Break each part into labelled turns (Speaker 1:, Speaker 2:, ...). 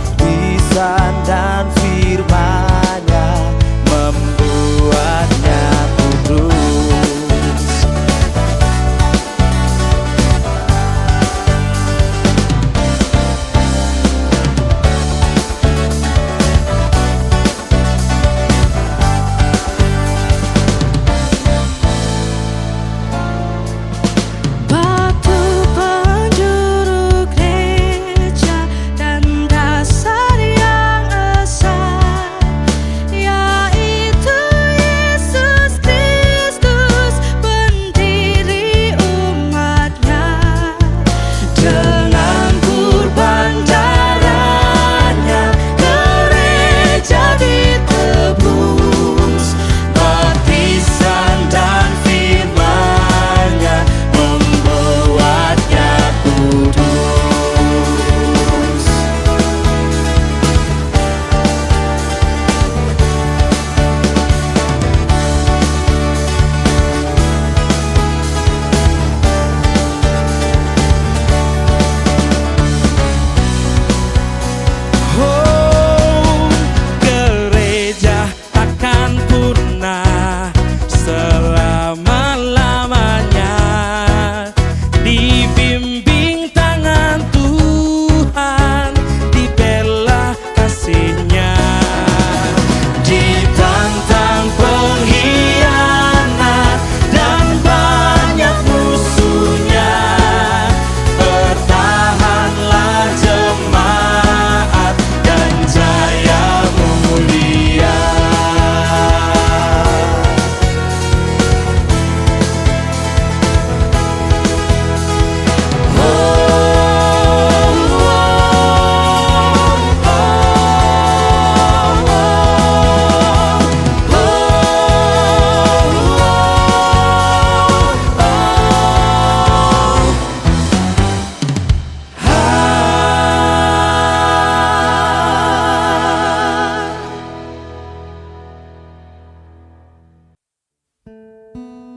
Speaker 1: baptisan dan firman-Nya membuatnya kudus.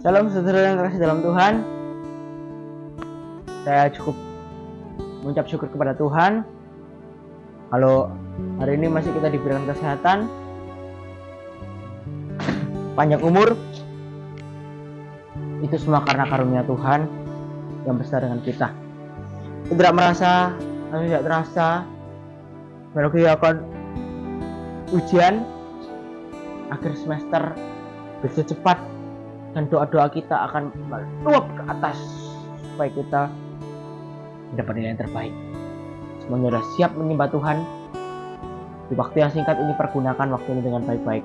Speaker 2: Shalom saudara yang terkasih dalam Tuhan. Saya cukup mengucap syukur kepada Tuhan. Kalau hari ini masih kita diberikan kesehatan, panjang umur, itu semua karena karunia Tuhan yang besar dengan kita. Tidak merasa atau tidak terasa melalui akan ujian akhir semester begitu cepat, dan doa-doa kita akan meluap ke atas supaya kita mendapat nilai yang terbaik. Semuanya sudah siap menyembah Tuhan. Di waktu yang singkat ini, pergunakan waktu ini dengan baik-baik.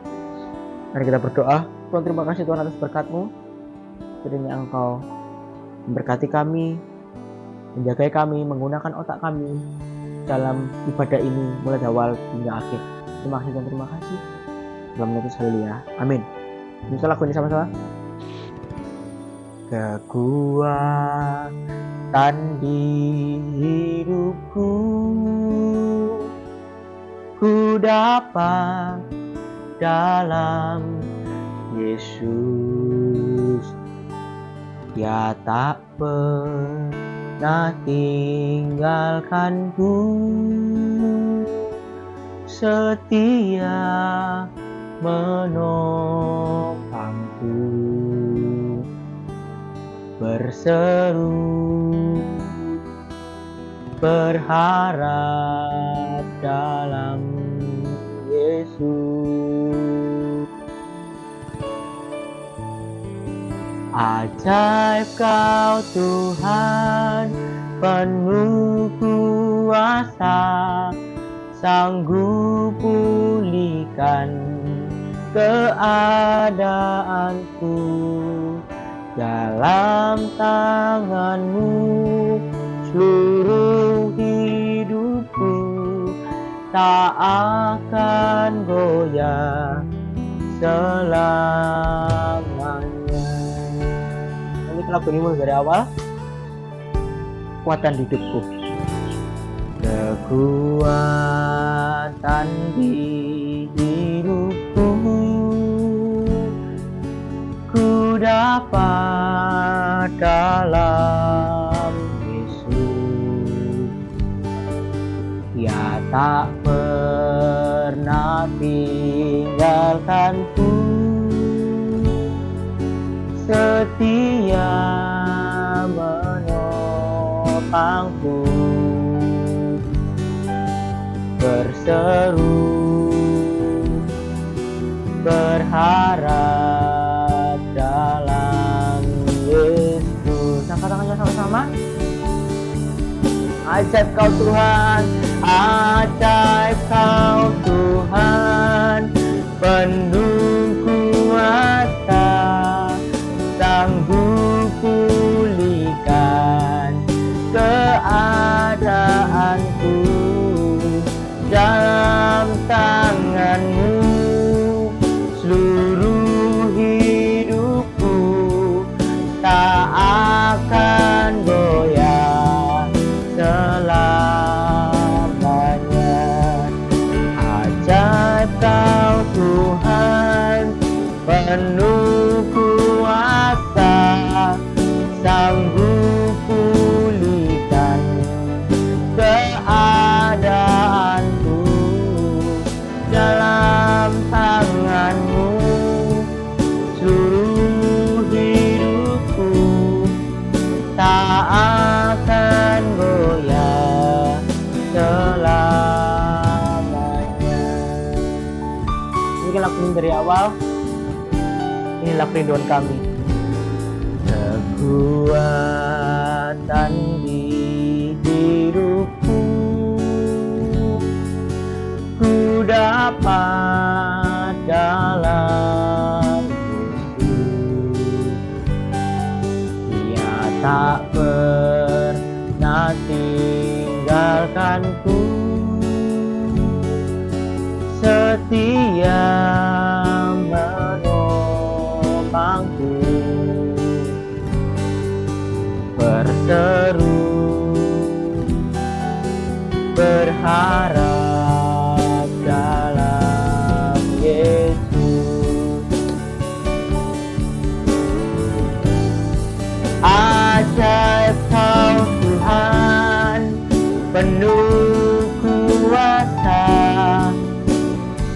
Speaker 2: Mari kita berdoa. Tuhan, terima kasih Tuhan atas berkat-Mu. Kiranya Engkau memberkati kami, menjaga kami, menggunakan otak kami dalam ibadah ini mulai dari awal hingga akhir. Terima kasih dan terima kasih. Dalam nama Yesus, haleluya. Amin. Bisa lakukan ini sama-sama. Kekuatan di hidupku, ku dapat dalam Yesus. Dia tak pernah tinggalkanku, setia menopangku, berseru berharap dalam Yesus. Ajaib Kau Tuhan, penuh kuasa, sanggup pulihkan keadaanku. Dalam tangan-Mu seluruh hidupku tak akan goyah selamanya. Ini lagu ini mulai dari awal. Kekuatan hidupku, kekuatan di hidupku, ku dapat dalam Yesus. Dia tak tak pernah tinggalkanku, setia menopangku, berseru berharap dalam Yesus. Angkat tangannya sama-sama. Ajaib kau Tuhan, ajaib kau Tuhan, penuh kuasa, sanggup pulihkan keadaanku, dalam tangan-Mu seluruh hidupku tak akan goyah selamanya. Ajaib kau Tuhan, penuh kuasa, sanggup pulihkan keadaanku, dalam tangan-Mu seluruh hidupku tak akan goyah selamanya. Ini lagu dari awal. Inilah kerinduan kami. Kekuatan di hidupku ku dapat dalam Yesus. Dia tak pernah tinggalkanku, setia menopangku, berseru berharap dalam Yesus. Ajaib kau Tuhan, penuh kuasa,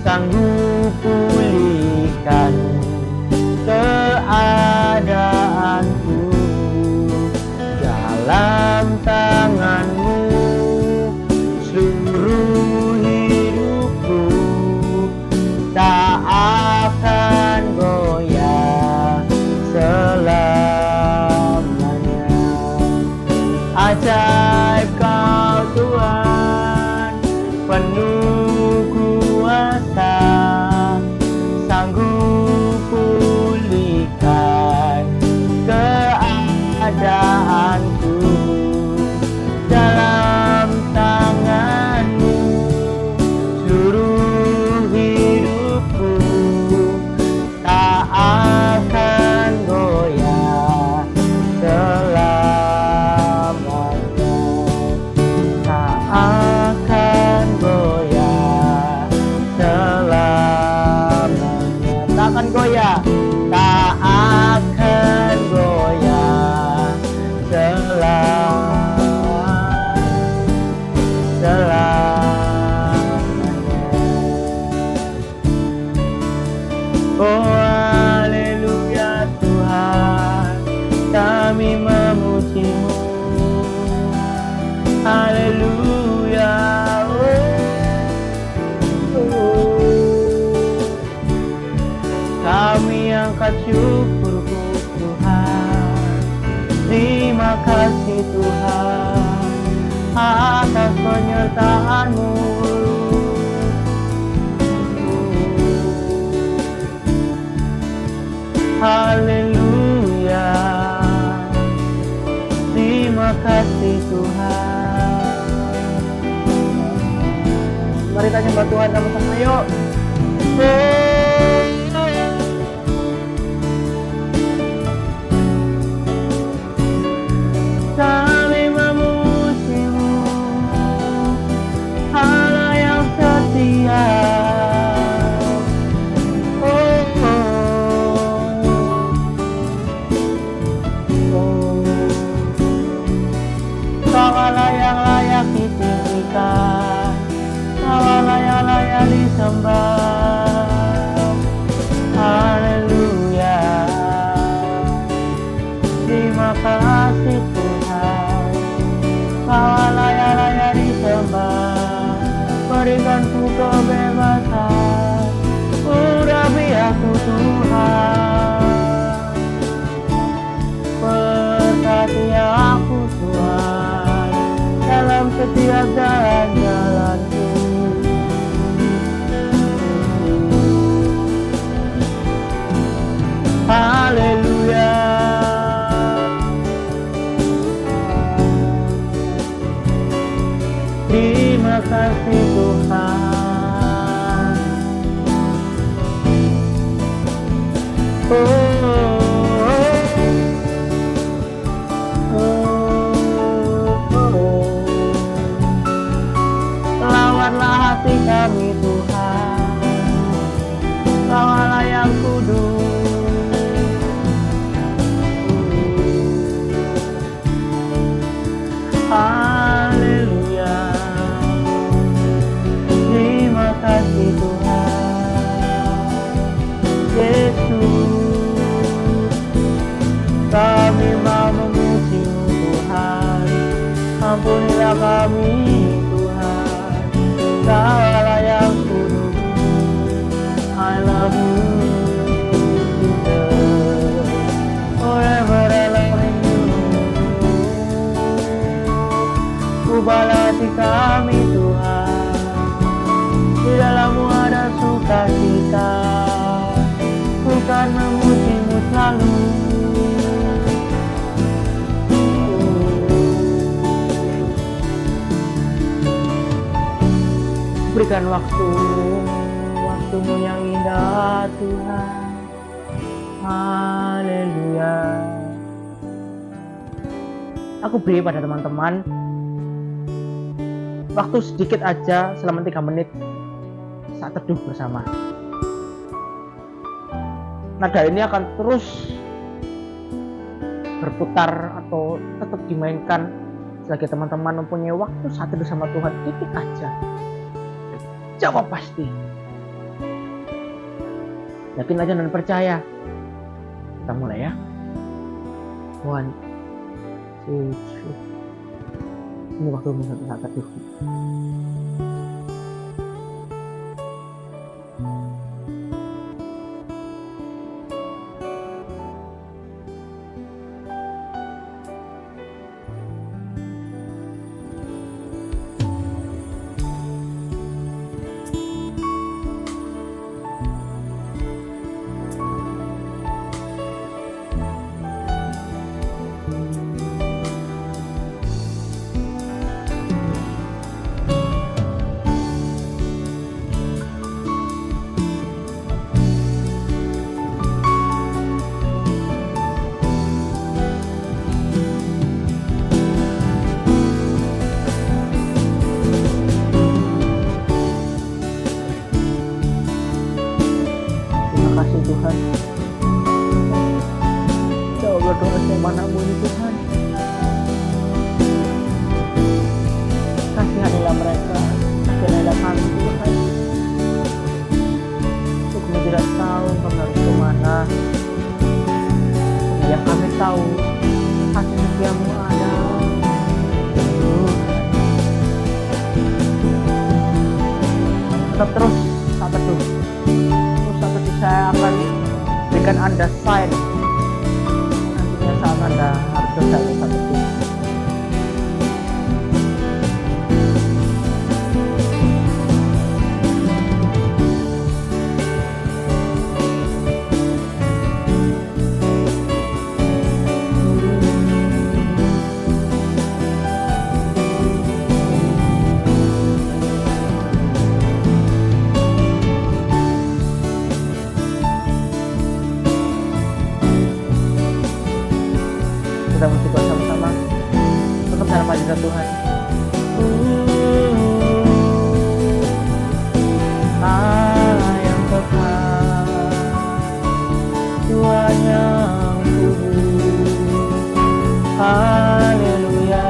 Speaker 2: sanggup pulihkan keadaanku, dalam tangan-Mu seluruh hidupku tak akan goyah selamanya. Ajaib kau Tuhan, penuh kuasa, sanggup pulihkan keadaanku, dalam tangan-Mu seluruh hidupku tak akan goyah selamanya, tak akan goyah selamanya, tak akan goyah, tak akan goyah selamanya. Oh haleluya Tuhan, kami memuji-Mu. Haleluya. Kami angkat syukur-Ku Tuhan, terima kasih Tuhan atas penyertaan-Mu. Haleluya, terima kasih Tuhan. Mari kita nyembah Tuhan sama-sama yuk. Kami memuji-Mu, Allah yang setia. Kau Allah yang layak ditinggikan, Kau disembah. Haleluya. Terima kasih Tuhan, Kau layak disembah. Berikanku kebebasan, urapi aku Tuhan. Berkati aku Tuhan, dalam setiap jalan-jalanku. Haleluya. Terima kasih Tuhan. Oh, lawanlah hati kami Tuhan, Kau Allah yang kudus. Haleluya. Terima kasih Tuhan Yesus. Kami mau memuji-Mu Tuhan. Ampunilah kami Tuhan, Kau Allah yang kudus. I love you Jesus, forever I love you. Ubahlah hati kami Tuhan, di dalam-Mu ada sukacita, bukan memuji-Mu selalu. Berikan waktu-Mu yang indah Tuhan. Haleluya. Aku beri pada teman-teman waktu sedikit aja, selama 3 menit saat teduh bersama. Nada ini akan terus berputar atau tetap dimainkan selagi teman-teman mempunyai waktu saat teduh sama Tuhan sedikit aja. Jawab pasti. Yakin aja dan percaya. Kita mulai ya. 1, 2, 3. Ini waktu saat teduh. Tuhan, jawab berdoa semana-Mu ini Tuhan. Kasihanilah mereka, kasihanilah kami Tuhan. Untuk kami tidak tahu kami harus kemana, yang kami tahu kasih setia-Mu ada. Tetap terus saat teduh. Saya akan berikan Anda sign nantinya saat Anda harus selesai saat itu. Kita mesti buat sama-sama untuk dalam hadirat Tuhan. Allah yang kekal, Tuhan yang kudus. Haleluya.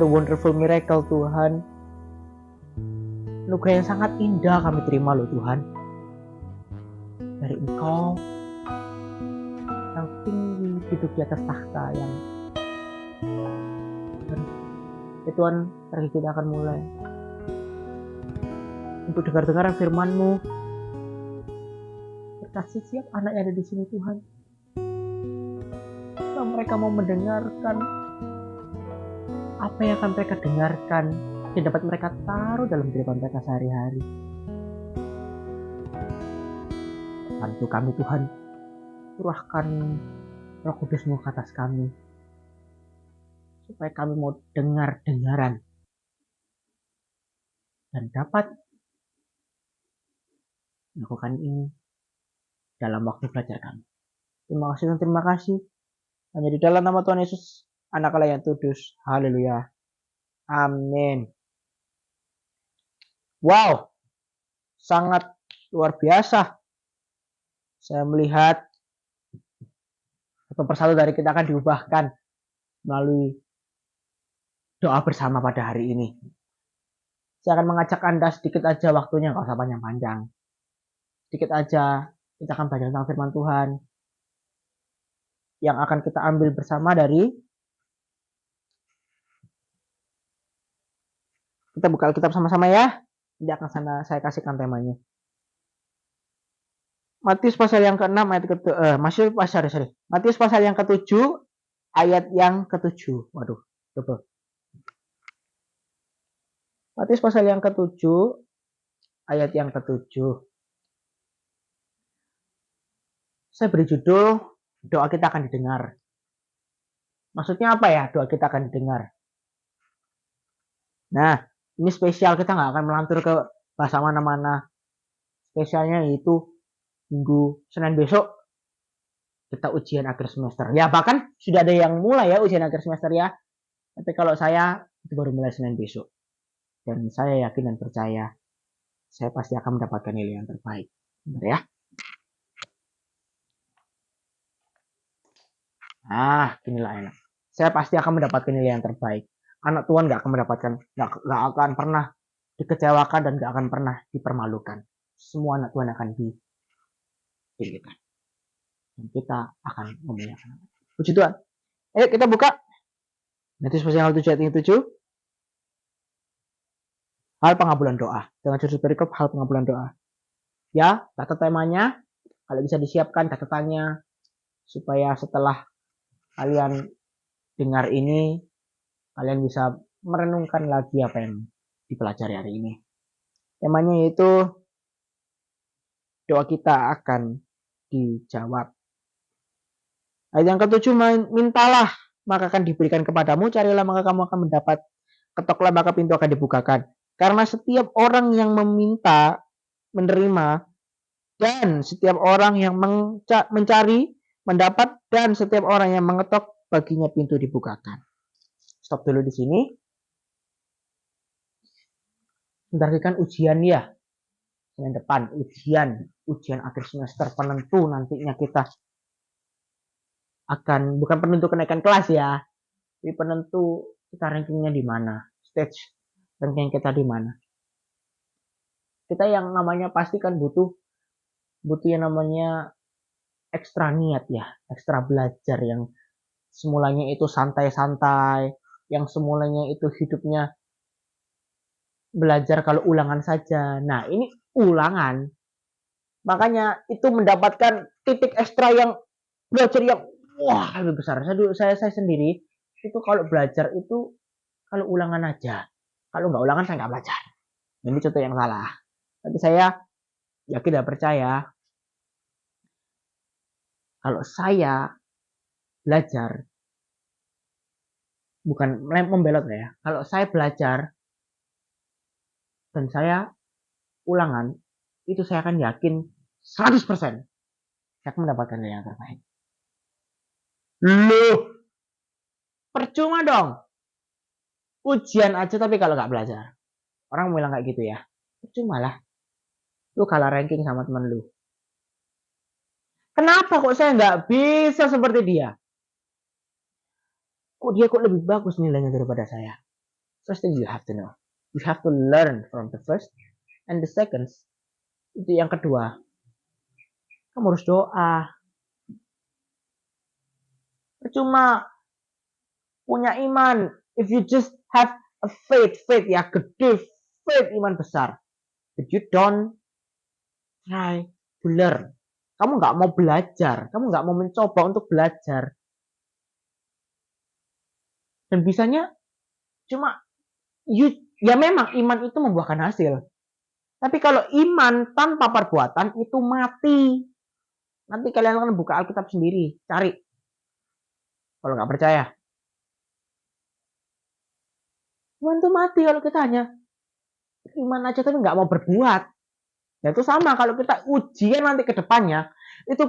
Speaker 2: the wonderful miracle Tuhan. Anugerah yang sangat indah kami terima loh Tuhan. Dari Engkau yang tinggi duduk di atas takhta yang ya Tuhan, hari kita akan mulai untuk dengar-dengar firman-Mu. Berkasih siap anak yang ada di sini Tuhan. Kalau mereka mau mendengarkan apa yang akan mereka dengarkan yang dapat mereka taruh dalam kehidupan mereka sehari-hari. Bantu kami Tuhan, curahkan Roh Kudus-Mu ke atas kami, supaya kami mau dengar-dengaran dan dapat melakukan ini dalam waktu belajar kami. Terima kasih dan terima kasih. Hanya di dalam nama Tuhan Yesus, Anak Allah yang kudus. Haleluya. Amin. Wow, sangat luar biasa. Saya melihat satu persatu dari kita akan diubahkan melalui doa bersama pada hari ini. Saya akan mengajak Anda sedikit aja waktunya, nggak usah panjang-panjang. Sedikit aja kita akan belajar tentang firman Tuhan yang akan kita ambil bersama dari, kita buka Alkitab sama-sama ya. Tidak akan saya kasihkan temanya. Matius pasal yang ke-6 ayat Matius pasal yang ke-7 ayat yang ke-7. Waduh, double. Matius pasal yang ke-7 ayat yang ke-7. Saya beri judul doa kita akan didengar. Maksudnya apa ya doa kita akan didengar? Nah, ini spesial, kita nggak akan melantur ke bahasa mana-mana. Spesialnya yaitu minggu Senin besok kita ujian akhir semester. Ya bahkan sudah ada yang mulai ya ujian akhir semester ya. Tapi kalau saya itu baru mulai Senin besok. Dan saya yakin dan percaya saya pasti akan mendapatkan nilai yang terbaik. Benar ya? Inilah enak. Saya pasti akan mendapatkan nilai yang terbaik. Anak Tuhan gak akan pernah dikecewakan dan gak akan pernah dipermalukan. Semua anak Tuhan akan dipilihkan. Dan kita akan memuliakan. Puji Tuhan. Ayo kita buka. Matius pasal 7 ayat 7. Hal pengabulan doa. Dengan judul perikop hal pengabulan doa. Ya, catat temanya. Kalau bisa disiapkan catatannya. Supaya setelah kalian dengar ini, kalian bisa merenungkan lagi apa yang dipelajari hari ini. Temanya yaitu doa kita akan dijawab. Ayat yang ke-7, mintalah maka akan diberikan kepadamu, carilah maka kamu akan mendapat, ketoklah maka pintu akan dibukakan. Karena setiap orang yang meminta menerima, dan setiap orang yang mencari mendapat, dan setiap orang yang mengetok baginya pintu dibukakan. Stop dulu di sini. Bentar kan ujian ya. Senin depan ujian akhir semester penentu nantinya kita akan, bukan penentu kenaikan kelas ya, tapi penentu kita rankingnya di mana, stage ranking kita di mana. Kita yang namanya pasti kan butuh yang namanya ekstra niat ya, ekstra belajar yang semulanya itu santai-santai, yang semulanya itu hidupnya belajar kalau ulangan saja. Nah, ini ulangan. Makanya itu mendapatkan titik ekstra yang belajar yang wah lebih besar. Saya sendiri itu kalau belajar itu kalau ulangan aja. Kalau nggak ulangan saya nggak belajar. Ini contoh yang salah. Tapi saya yakin dan percaya kalau saya belajar, bukan membelot ya. Kalau saya belajar dan saya ulangan, itu saya akan yakin 100% saya akan mendapatkan nilai yang terbaik. Loh, percuma dong. Ujian aja tapi kalau nggak belajar. Orang bilang kayak gitu ya. Percuma lah. Lu kalah ranking sama temen lu. Kenapa kok saya nggak bisa seperti dia? Kok dia lebih bagus nilainya daripada saya? First thing you have to know. You have to learn from the first and the second. Itu yang kedua. Kamu harus doa. Percuma punya iman. If you just have a faith ya gede, faith iman besar. But you don't try to learn. Kamu nggak mau belajar, kamu nggak mau mencoba untuk belajar. Dan bisanya cuma ya memang iman itu membuahkan hasil. Tapi kalau iman tanpa perbuatan itu mati. Nanti kalian akan buka Alkitab sendiri, cari. Kalau nggak percaya. Iman itu mati kalau kita hanya iman aja tapi nggak mau berbuat. Ya itu sama kalau kita ujian nanti ke depannya, itu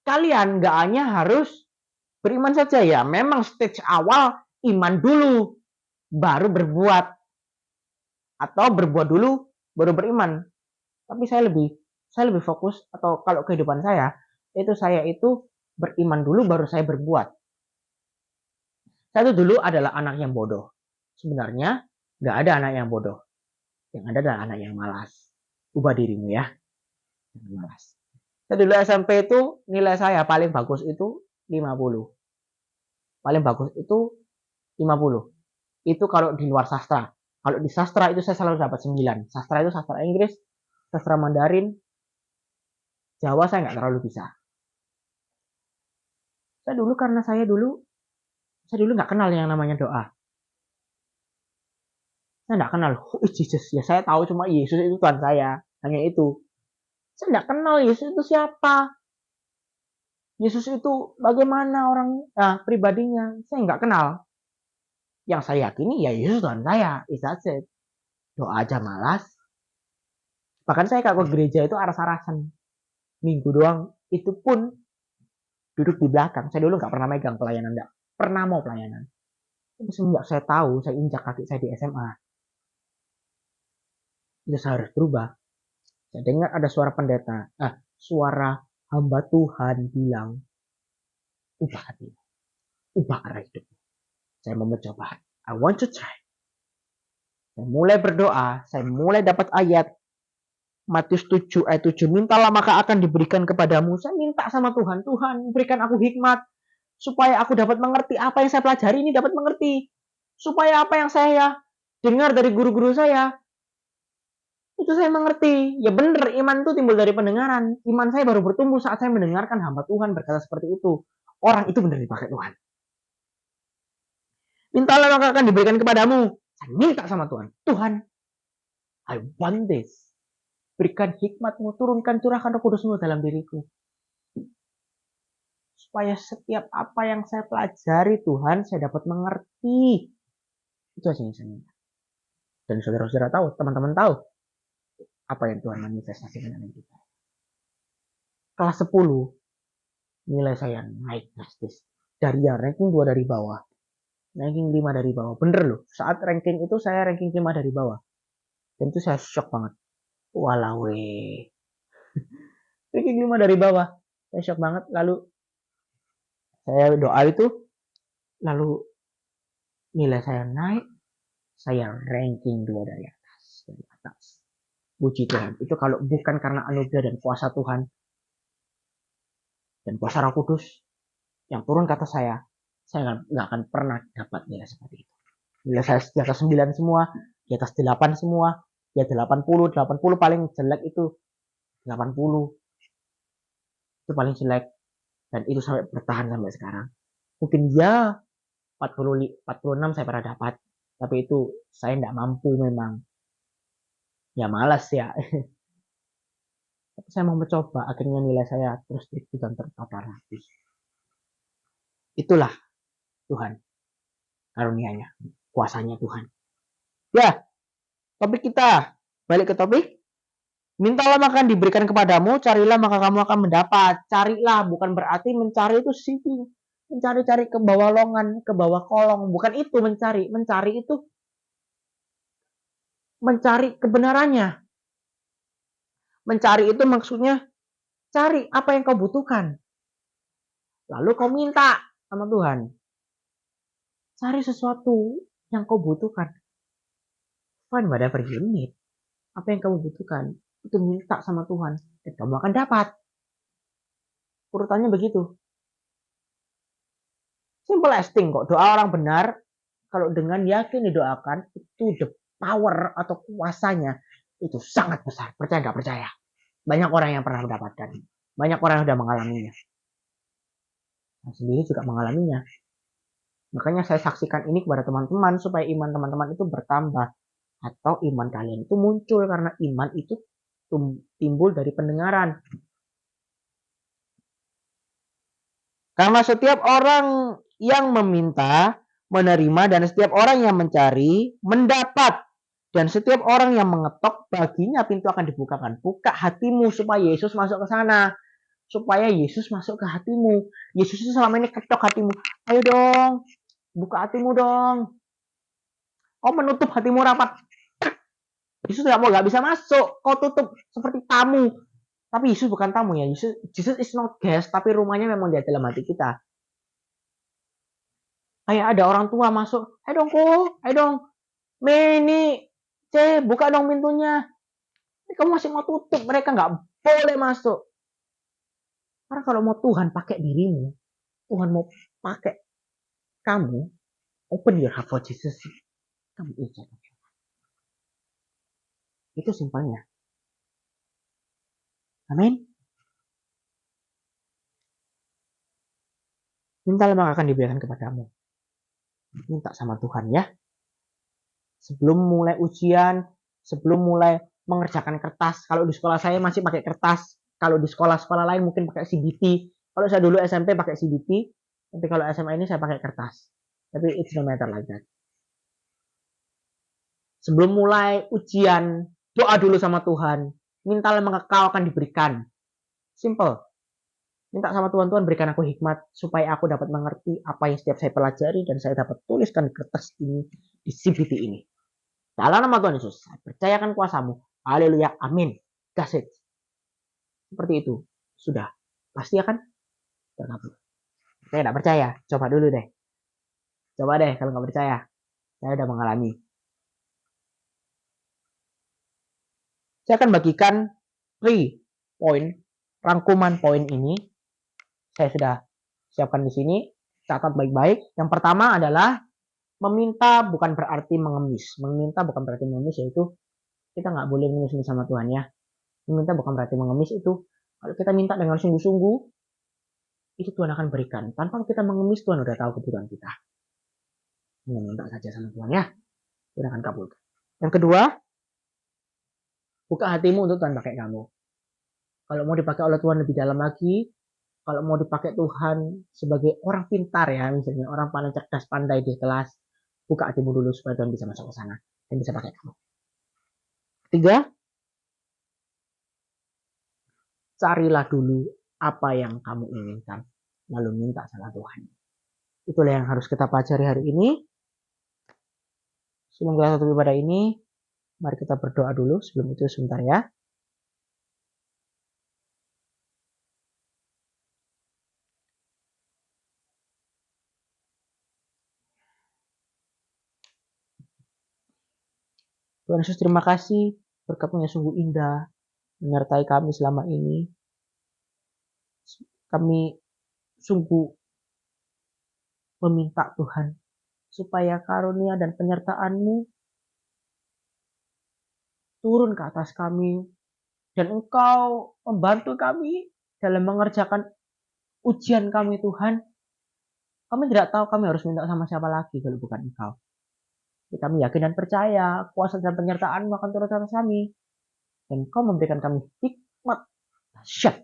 Speaker 2: kalian nggak hanya harus beriman saja ya. Memang stage awal iman dulu, baru berbuat. Atau berbuat dulu, baru beriman. Tapi saya lebih fokus, atau kalau kehidupan saya itu beriman dulu, baru saya berbuat. Saya itu dulu adalah anak yang bodoh. Sebenarnya nggak ada anak yang bodoh. Yang ada adalah anak yang malas. Ubah dirimu ya. Jangan malas. Saya dulu SMP itu nilai saya paling bagus itu 50. Paling bagus itu 50. Itu kalau di luar sastra. Kalau di sastra itu saya selalu dapat 9. Sastra itu sastra Inggris, sastra Mandarin, Jawa saya nggak terlalu bisa. Karena saya dulu nggak kenal yang namanya doa. Saya nggak kenal who is Jesus. Ya saya tahu cuma Yesus itu Tuhan saya. Hanya itu. Saya nggak kenal Yesus itu siapa. Yesus itu bagaimana pribadinya. Saya nggak kenal. Yang saya yakini ya Yesus Tuhan saya. Is that it. Doa aja malas. Bahkan saya kalau ke gereja itu aras-arasan. Minggu doang. Itu pun duduk di belakang. Saya dulu nggak pernah megang pelayanan. Nggak pernah mau pelayanan. Tapi semenjak saya tahu, saya injak kaki saya di SMA. Itu saya harus berubah. Saya dengar ada suara pendeta. Suara hamba Tuhan bilang, ubah hati. Ubah arah hidup. Saya mau mencoba. I want to try. Saya mulai berdoa. Saya mulai dapat ayat. Matius 7 ayat 7. Mintalah maka akan diberikan kepadamu. Saya minta sama Tuhan. Tuhan berikan aku hikmat. Supaya aku dapat mengerti apa yang saya pelajari ini dapat mengerti. Supaya apa yang saya dengar dari guru-guru saya. Itu saya mengerti. Ya benar, iman itu timbul dari pendengaran. Iman saya baru bertumbuh saat saya mendengarkan hamba Tuhan berkata seperti itu. Orang itu benar dipakai Tuhan. Mintalah maka akan diberikan kepadamu. Saya minta sama Tuhan. Tuhan, I want this. Berikan hikmatmu, turunkan, curahkan Roh Kudusmu dalam diriku. Supaya setiap apa yang saya pelajari Tuhan, saya dapat mengerti. Itu aja yang saya minta. Dan saudara-saudara tahu, teman-teman tahu apa yang Tuhan manifestasikan dalam kita. Kelas 10, nilai saya naik drastis. Dari ranking 2 dari bawah. Ranking 5 dari bawah. Bener loh, saat ranking itu saya ranking 5 dari bawah. Dan itu saya shock banget. Walawe. Ranking 5 dari bawah. Saya shock banget. Lalu saya doa itu. Lalu nilai saya naik. Saya ranking 2 dari atas. Puji Tuhan. Itu kalau bukan karena anugerah dan kuasa Tuhan. Dan kuasa Roh Kudus. Yang turun ke atas saya nggak akan pernah dapat nilai seperti itu. Nilai saya di atas 9 semua. Di atas 8 semua. Ya 80 paling jelek itu 80 itu paling jelek, dan itu sampai bertahan sampai sekarang. Mungkin ya 46 saya pernah dapat, tapi itu saya tidak mampu memang, ya malas ya. Tapi saya mau mencoba, akhirnya nilai saya terus itu dan tertata rapi. Itulah Tuhan, karunia-Nya, kuasanya Tuhan. Ya, topik kita balik ke topik. Mintalah maka diberikan kepadamu, carilah maka kamu akan mendapat. Carilah bukan berarti mencari itu seeking, mencari-cari ke bawah longan, ke bawah kolong. Bukan itu mencari. Mencari itu mencari kebenarannya. Mencari itu maksudnya cari apa yang kau butuhkan. Lalu kau minta sama Tuhan. Cari sesuatu yang kau butuhkan. Find whatever you need. Apa yang kamu butuhkan, itu minta sama Tuhan. Dan kamu akan dapat. Urutannya begitu. Simple as thing kok. Doa orang benar, kalau dengan yakin didoakan, itu the power atau kuasanya itu sangat besar. Percaya nggak percaya? Banyak orang yang pernah mendapatkan. Banyak orang yang sudah mengalaminya. Saya sendiri juga mengalaminya. Makanya saya saksikan ini kepada teman-teman supaya iman teman-teman itu bertambah. Atau iman kalian itu muncul karena iman itu timbul dari pendengaran. Karena setiap orang yang meminta, menerima, dan setiap orang yang mencari, mendapat. Dan setiap orang yang mengetok, baginya pintu akan dibukakan. Buka hatimu supaya Yesus masuk ke sana. Supaya Yesus masuk ke hatimu. Yesus itu selama ini ketok hatimu. Ayo dong, buka hatimu dong. Kau menutup hatimu rapat. Yesus nggak bisa masuk. Kau tutup seperti tamu. Tapi Yesus bukan tamu ya. Jesus is not guest, tapi rumahnya memang di dalam hati kita. Kayak ada orang tua masuk, ayo dong kok, ayo dong, Meni, buka dong pintunya. Ini kamu masih mau tutup, mereka nggak boleh masuk. Karena kalau mau Tuhan pakai dirimu, Tuhan mau pakai kamu, open your heart for Jesus. Kamu ijazah. Itu simpelnya. Amin. Mintalah maka akan diberikan kepadamu. Minta sama Tuhan ya. Sebelum mulai ujian, sebelum mulai mengerjakan kertas. Kalau di sekolah saya masih pakai kertas. Kalau di sekolah-sekolah lain mungkin pakai CBT. Kalau saya dulu SMP pakai CBT. Tapi kalau SMA ini saya pakai kertas. Tapi it's no matter like that. Sebelum mulai ujian, doa dulu sama Tuhan. Mintalah maka kau akan diberikan. Simple. Minta sama Tuhan, Tuhan berikan aku hikmat supaya aku dapat mengerti apa yang setiap saya pelajari dan saya dapat tuliskan di kertas ini, di CBT ini. Dalam nama Tuhan Yesus, saya percayakan kuasamu. Haleluya, amin. That's it. Seperti itu. Sudah. Pasti ya kan? Saya tidak percaya. Coba dulu deh. Coba deh kalau nggak percaya. Saya sudah mengalami. Saya akan bagikan 3 poin, rangkuman poin ini. Saya sudah siapkan di sini. Catat baik-baik. Yang pertama adalah meminta bukan berarti mengemis. Meminta bukan berarti mengemis, yaitu kita nggak boleh mengemis sama Tuhan ya. Meminta bukan berarti mengemis itu. Kalau kita minta dengan sungguh-sungguh, itu Tuhan akan berikan. Tanpa kita mengemis, Tuhan udah tahu kebutuhan kita. Minta saja sama Tuhan ya. Tuhan akan kabulkan. Yang kedua, buka hatimu untuk Tuhan pakai kamu. Kalau mau dipakai oleh Tuhan lebih dalam lagi, kalau mau dipakai Tuhan sebagai orang pintar ya, misalnya orang paling cerdas pandai di kelas, buka hatimu dulu supaya Tuhan bisa masuk ke sana dan bisa pakai kamu. Ketiga, carilah dulu apa yang kamu inginkan, lalu minta sama Tuhan. Itulah yang harus kita pelajari hari ini. Sebelum kita tutup ibadah ini, mari kita berdoa dulu. Sebelum itu sebentar ya. Tuhan Yesus, terima kasih berkat-Mu yang sungguh indah menyertai kami selama ini. Kami sungguh meminta Tuhan supaya karunia dan penyertaan-Mu turun ke atas kami dan Engkau membantu kami dalam mengerjakan ujian kami Tuhan. Kami tidak tahu kami harus minta sama siapa lagi kalau bukan Engkau. Kami yakin dan percaya kuasa dan penyertaan-Mu akan turun ke atas kami. Dan Engkau memberikan kami hikmat dahsyat.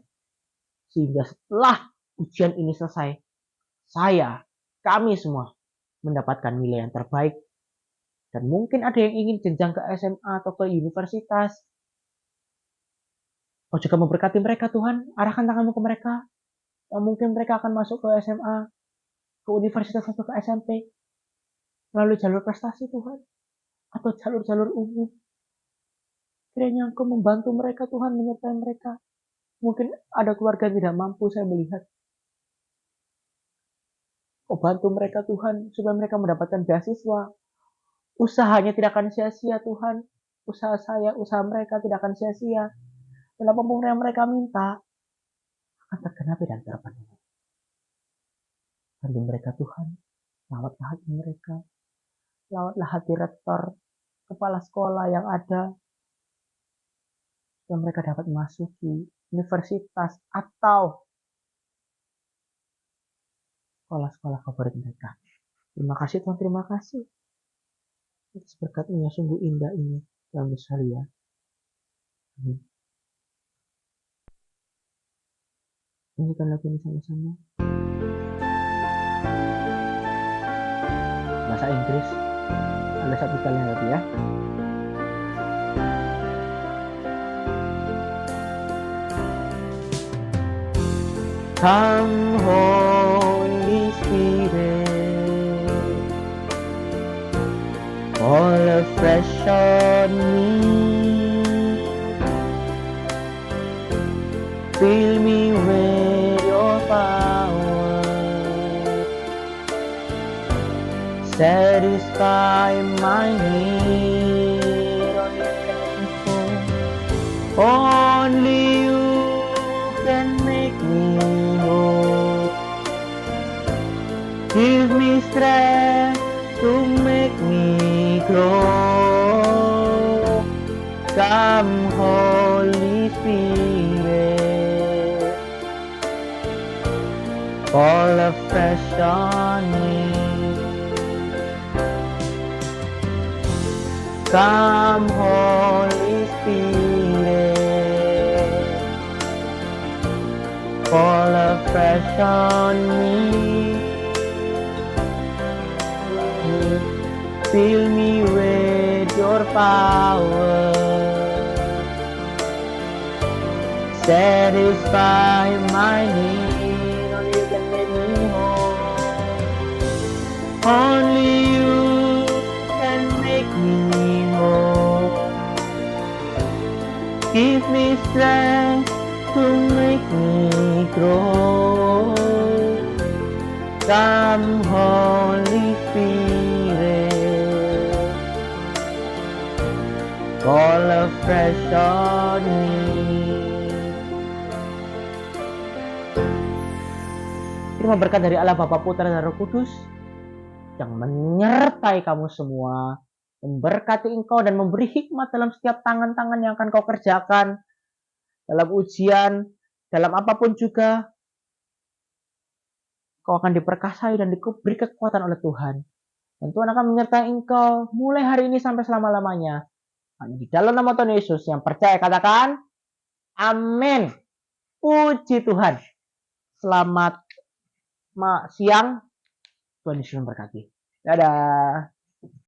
Speaker 2: Sehingga setelah ujian ini selesai, kami semua mendapatkan nilai yang terbaik. Dan mungkin ada yang ingin jenjang ke SMA atau ke universitas. Kau juga memberkati mereka Tuhan. Arahkan tangan-Mu ke mereka. Yang mungkin mereka akan masuk ke SMA, ke universitas atau ke SMP. Melalui jalur prestasi Tuhan. Atau jalur-jalur umum. Kiranya Engkau membantu mereka Tuhan, menyertai mereka. Mungkin ada keluarga yang tidak mampu saya melihat. Kau bantu mereka Tuhan, supaya mereka mendapatkan beasiswa. usahanya tidak akan sia-sia Tuhan. Usaha saya, usaha mereka tidak akan sia-sia. Dan apapun yang mereka minta akan tergenapi dan terpenuhi. Bagi mereka Tuhan, lawatlah hati mereka, lawatlah hati rektor, kepala sekolah yang ada, yang mereka dapat memasuki universitas atau sekolah-sekolah favorit mereka. Terima kasih Tuhan, terima kasih. Atas berkat-Mu yang sungguh indah ini, yang besar ya. Amin. Nyanyikan lagu ini sama-sama. Bahasa Inggris, ada satu kali lagi ya. Come Holy Spirit, fall afresh on me. Fill me with your power, satisfy my need. Only you can make me whole. Give me strength to make me grow. Come Holy Spirit, fall afresh on me. Come Holy Spirit, fall afresh on me. Fill me with your power, satisfy my need. Only you can make me whole. Only you can make me whole. Give me strength to make me grow. Come Holy Spirit, fall afresh on me. Terima berkat dari Allah Bapa, Putra dan Roh Kudus yang menyertai kamu semua, memberkati engkau dan memberi hikmat dalam setiap tangan-tangan yang akan kau kerjakan, dalam ujian, dalam apapun juga. Kau akan diperkasai dan diberi kekuatan oleh Tuhan. Dan Tuhan akan menyertai engkau mulai hari ini sampai selama-lamanya. Di dalam nama Tuhan Yesus, yang percaya katakan, amin. Puji Tuhan. Selamat siang. Tuhan Yesus memberkati. Dadah.